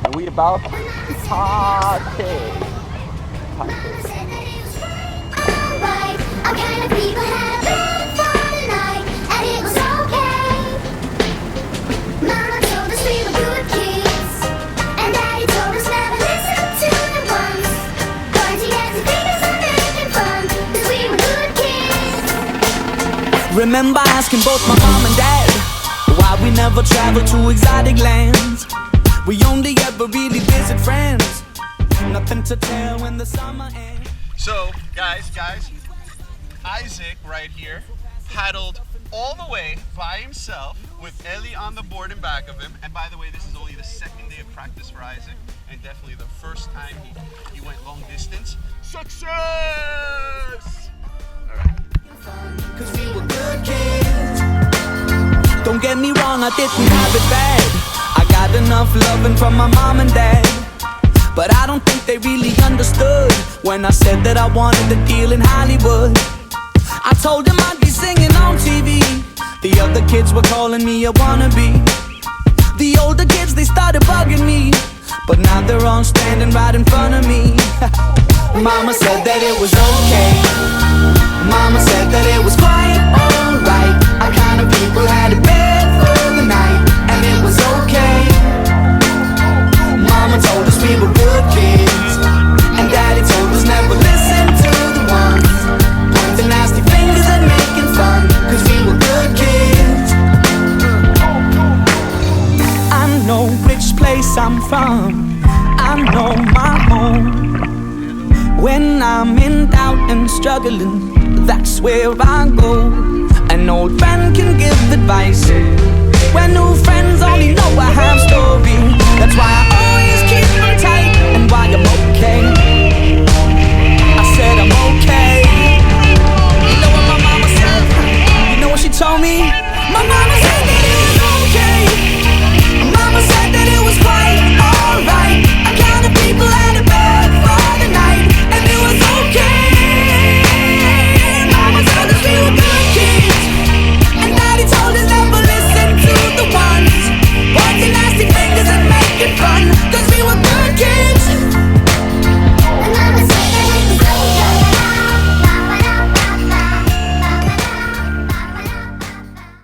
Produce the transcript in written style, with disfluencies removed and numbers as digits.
and we about party. Alright, our kind of people had a bed for the night, and it was okay. Mama told us we were good kids, and Daddy told us never listen to the ones pointing at the fingers and making fun, 'cause we were good kids. Remember asking both my mom and dad why we never traveled to exotic lands. We only ever really visit friends. Nothing to tell when the summer ends. So, guys, Isaac right here paddled all the way by himself with Ellie on the board in back of him. And by the way, this is only the second day of practice for Isaac, and definitely the first time he went long distance. Success! All right. 'Cause we were good kids. Don't get me wrong, I didn't have it bad. I got enough loving from my mom and dad, but I don't think they really understood when I said that I wanted a deal in Hollywood. I told them I'd be singing on TV. The other kids were calling me a wannabe. The older kids, they started bugging me, but now they're all standing right in front of me. Mama said that it was okay. Mama said that it was quite alright. Our kind of people had a bed for the night, and it was okay. Mama told us we were good kids, and Daddy told us never listen to the ones pointing nasty fingers and making fun, 'cause we were good kids. I know which place I'm from, I know my home. When I'm in doubt and struggling, that's where I go. An old friend can give advice, when new friends only know I have stories.